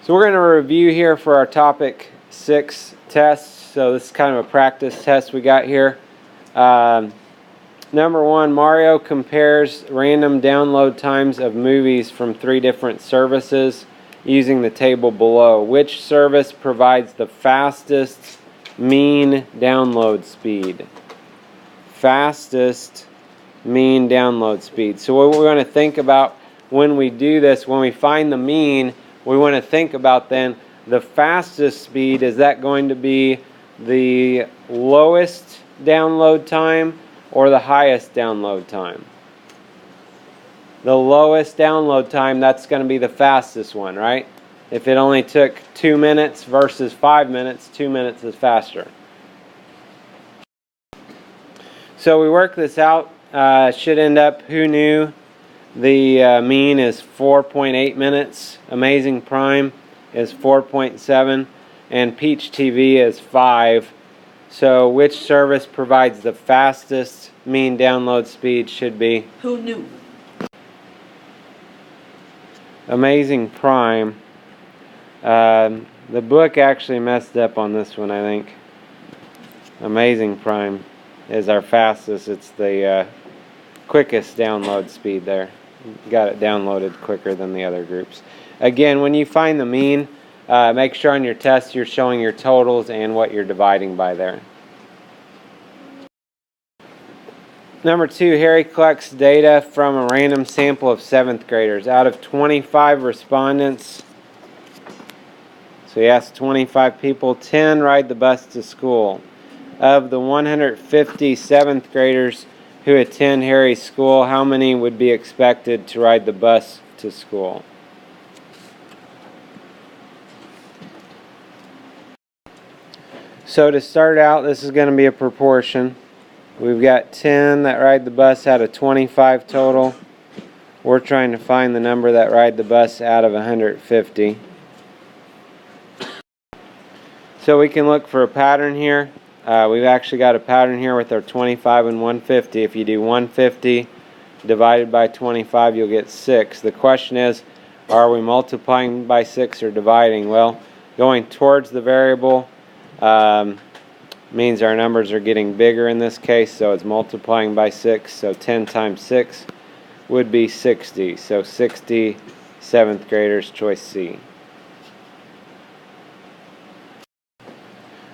So we're going to review here for our topic 6 tests. So this is kind of a practice test we got here. Number 1, Mario compares random download times of movies from 3 different services using the table below. Which service provides the fastest mean download speed? Fastest mean download speed. So what we want to think about when we do this, when we find the mean, we want to think about then the fastest speed. Is that going to be the lowest download time or the highest download time? The lowest download time, that's going to be the fastest one, right? If it only took 2 minutes versus 5 minutes, 2 minutes is faster. So we work this out. Should end up, who knew, the mean is 4.8 minutes. Amazing Prime is 4.7. And Peach TV is 5. So which service provides the fastest mean download speed should be? Who knew? Amazing Prime. The book actually messed up on this one, I think. Amazing Prime is our fastest. It's the quickest download speed there. Got it downloaded quicker than the other groups. Again, when you find the mean, make sure on your test you're showing your totals and what you're dividing by there. Number 2, Harry collects data from a random sample of 7th graders. Out of 25 respondents, so he asked 25 people, 10 ride the bus to school. Of the 150 7th graders who attend Harry's school, how many would be expected to ride the bus to school? So to start out, this is going to be a proportion. We've got 10 that ride the bus out of 25 total. We're trying to find the number that ride the bus out of 150. So we can look for a pattern here. We've actually got a pattern here with our 25 and 150. If you do 150 divided by 25, you'll get 6. The question is, are we multiplying by 6 or dividing? Well, going towards the variable means our numbers are getting bigger in this case, so it's multiplying by 6. So 10 times 6 would be 60. So 60 7th graders, choice C.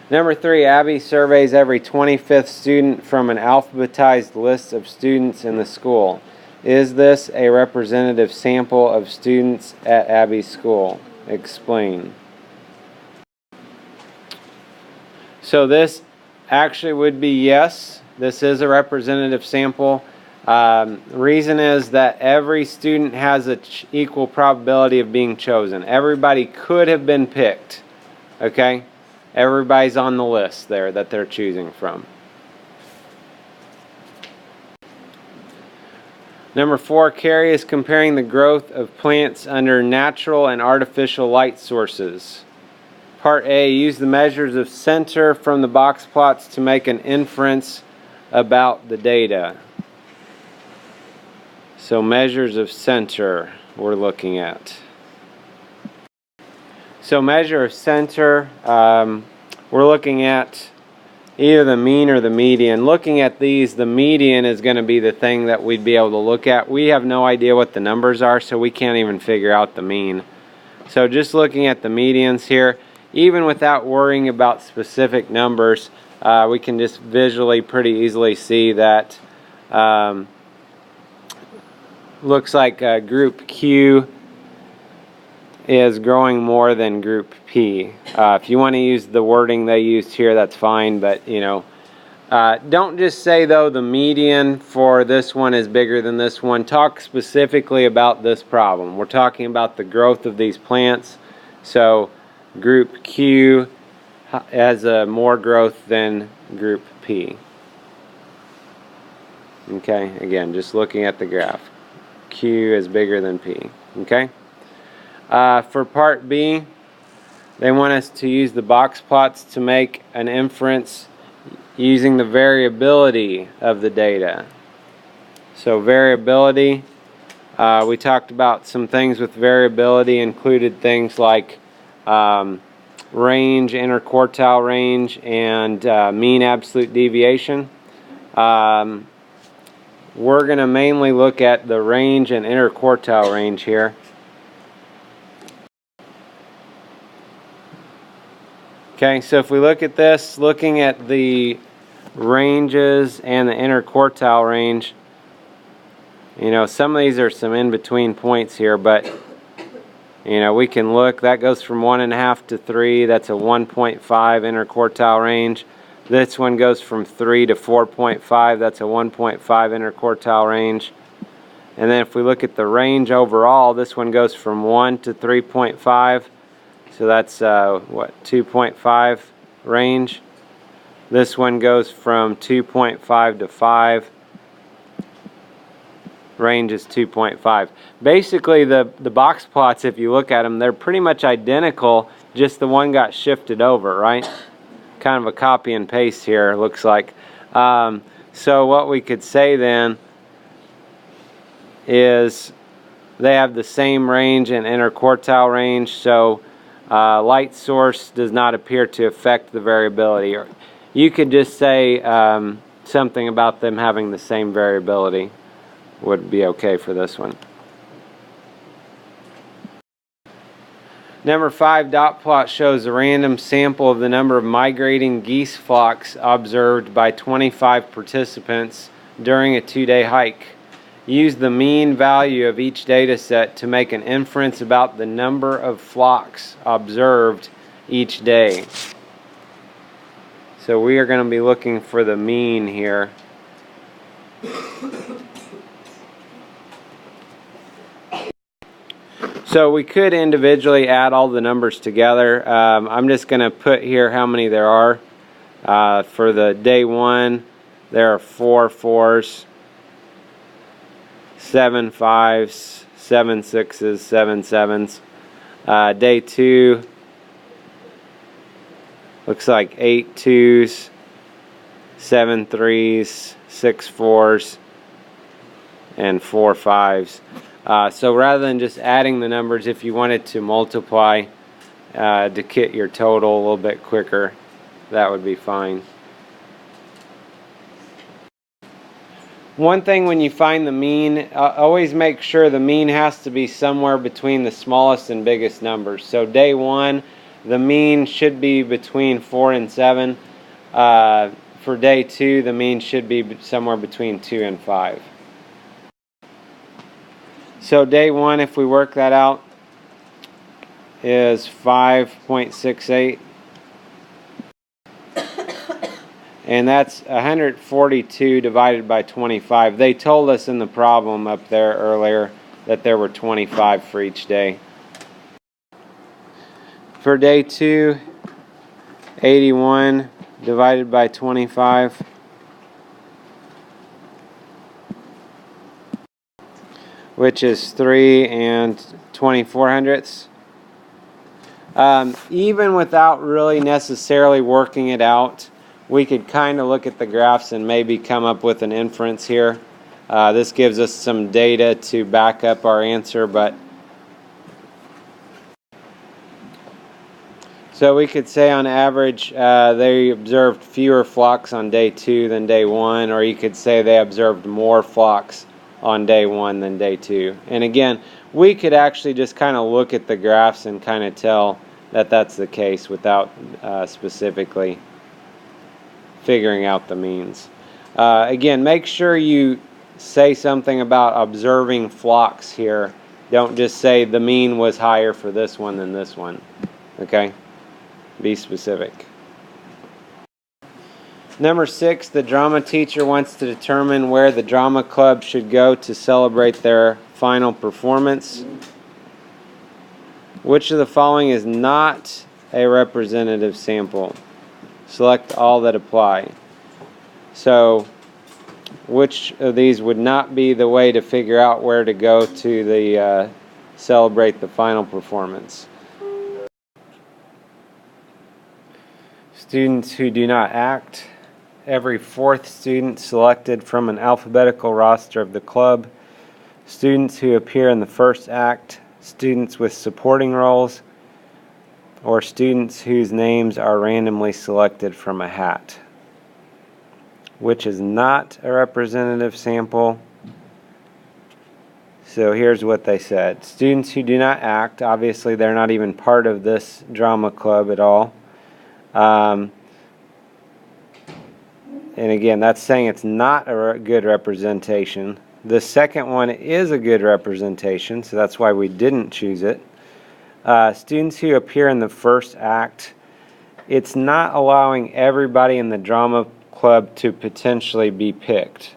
Number 3, Abby surveys every 25th student from an alphabetized list of students in the school. Is this a representative sample of students at Abby's school? Explain. So this actually would be yes. This is a representative sample. The reason is that every student has an equal probability of being chosen. Everybody could have been picked. Okay? Everybody's on the list there that they're choosing from. Number 4, Carrie is comparing the growth of plants under natural and artificial light sources. Part A, use the measures of center from the box plots to make an inference about the data. So measures of center we're looking at. So measure of center, we're looking at either the mean or the median. Looking at these, the median is going to be the thing that we'd be able to look at. We have no idea what the numbers are, so we can't even figure out the mean. So just looking at the medians here, even without worrying about specific numbers, we can just visually pretty easily see that looks like group Q is growing more than group P. If you want to use the wording they used here, that's fine, but you know, don't just say though the median for this one is bigger than this one. Talk specifically about this problem. We're talking about the growth of these plants. So group Q has more growth than group P. Okay, again, just looking at the graph. Q is bigger than P. Okay. For part B, they want us to use the box plots to make an inference using the variability of the data. So variability, we talked about some things with variability, included things like range, interquartile range, and mean absolute deviation. We're going to mainly look at the range and interquartile range here. Okay, so if we look at this, looking at the ranges and the interquartile range, you know, some of these are some in-between points here, but you know, we can look, that goes from 1.5 to 3, that's a 1.5 interquartile range. This one goes from 3 to 4.5, that's a 1.5 interquartile range. And then if we look at the range overall, this one goes from 1 to 3.5, so that's what, 2.5 range. This one goes from 2.5 to 5. Range is 2.5. Basically, the box plots, if you look at them, they're pretty much identical, just the one got shifted over, right? Kind of a copy and paste here, looks like. So what we could say then is they have the same range and interquartile range, so light source does not appear to affect the variability. Or you could just say something about them having the same variability would be okay for this one. Number 5, dot plot shows a random sample of the number of migrating geese flocks observed by 25 participants during a 2-day hike. Use the mean value of each data set to make an inference about the number of flocks observed each day. So we are going to be looking for the mean here. So we could individually add all the numbers together. I'm just going to put here how many there are. For the day 1, there are 4 4s, 7 5s, 7 6s, 7 7s. Day 2 looks like 8 2s, 7 3s, 6 4s, and 4 5s. So rather than just adding the numbers, if you wanted to multiply to get your total a little bit quicker, that would be fine. One thing when you find the mean, always make sure the mean has to be somewhere between the smallest and biggest numbers. So day 1, the mean should be between 4 and 7. For day 2, the mean should be somewhere between 2 and 5. So day 1, if we work that out, is 5.68. And that's 142 divided by 25. They told us in the problem up there earlier that there were 25 for each day. For day 2, 81 divided by 25. Which is 3 24/100ths. Even without really necessarily working it out, we could kind of look at the graphs and maybe come up with an inference here. This gives us some data to back up our answer, but so we could say on average they observed fewer flocks on day 2 than day 1, or you could say they observed more flocks on day 1 than day 2. And again, we could actually just kind of look at the graphs and kind of tell that that's the case without specifically figuring out the means. Again, make sure you say something about observing flocks here. Don't just say the mean was higher for this one than this one. Okay? Be specific. Number 6, the drama teacher wants to determine where the drama club should go to celebrate their final performance. Which of the following is not a representative sample? Select all that apply. So, which of these would not be the way to figure out where to go to the celebrate the final performance? Students who do not act. Every 4th student selected from an alphabetical roster of the club. Students who appear in the first act. Students with supporting roles. or students whose names are randomly selected from a hat, which is not a representative sample. So here's what they said. Students who do not act, obviously they're not even part of this drama club at all. And again, that's saying it's not a good representation. The second one is a good representation, so that's why we didn't choose it. Students who appear in the first act, it's not allowing everybody in the drama club to potentially be picked.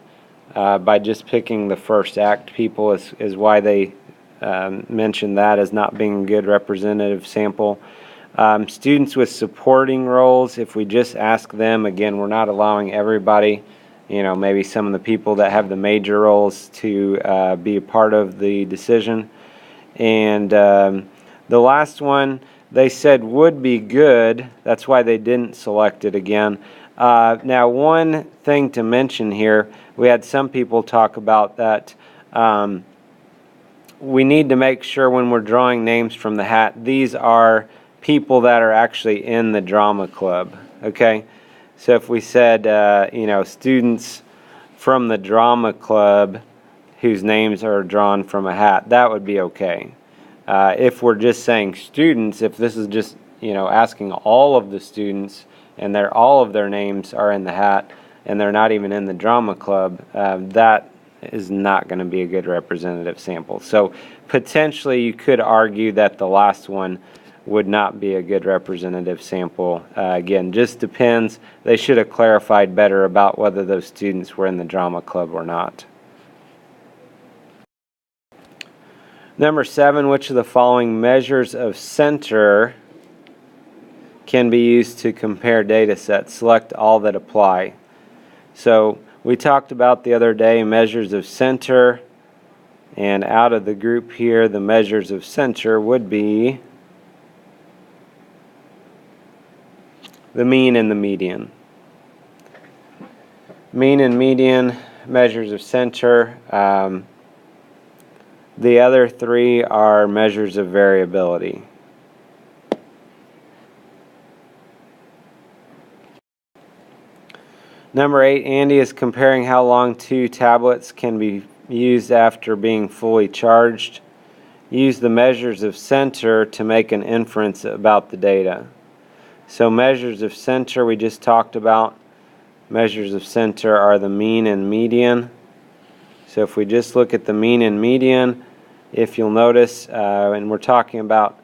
By just picking the first act people is why they mentioned that as not being a good representative sample. Students with supporting roles, if we just ask them, again, we're not allowing everybody, maybe some of the people that have the major roles to be a part of the decision. And the last one, they said would be good. That's why they didn't select it again. Now, one thing to mention here, we had some people talk about that we need to make sure when we're drawing names from the hat, these are people that are actually in the drama club, okay? So if we said, students from the drama club whose names are drawn from a hat, that would be okay. If we're just saying students, if this is just, asking all of the students and all of their names are in the hat and they're not even in the drama club, that is not going to be a good representative sample. So potentially you could argue that the last one would not be a good representative sample. Again, just depends. They should have clarified better about whether those students were in the drama club or not. Number 7, which of the following measures of center can be used to compare data sets? Select all that apply. So we talked about the other day measures of center, and out of the group here, the measures of center would be the mean and the median. Mean and median measures of center. The other 3 are measures of variability. Number 8, Andy is comparing how long 2 tablets can be used after being fully charged. Use the measures of center to make an inference about the data. So measures of center we just talked about. Measures of center are the mean and median. So if we just look at the mean and median, if you'll notice, and we're talking about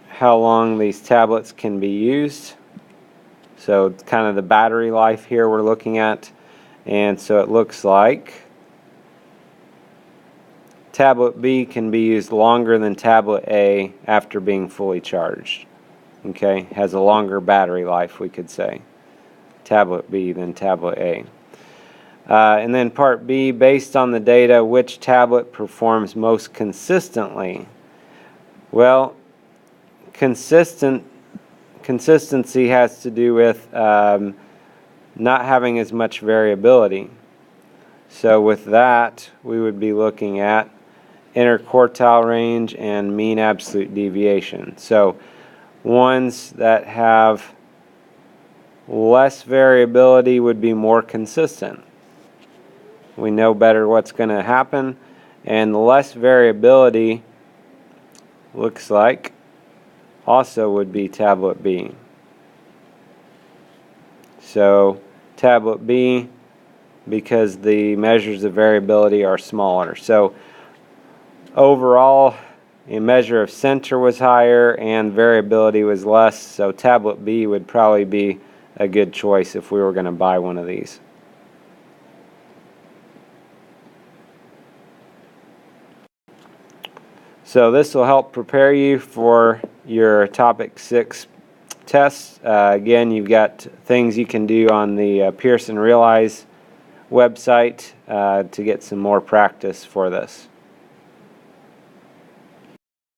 how long these tablets can be used. So it's kind of the battery life here we're looking at. And so it looks like tablet B can be used longer than tablet A after being fully charged. Okay, has a longer battery life, we could say. Tablet B than tablet A. And then part B, based on the data, which tablet performs most consistently? Well, consistency has to do with not having as much variability. So with that, we would be looking at interquartile range and mean absolute deviation. So ones that have less variability would be more consistent. We know better what's going to happen, and less variability looks like also would be tablet B. So tablet B, because the measures of variability are smaller. So overall, a measure of center was higher and variability was less, so tablet B would probably be a good choice if we were going to buy one of these. So this will help prepare you for your Topic 6 tests. Again, you've got things you can do on the Pearson Realize website to get some more practice for this.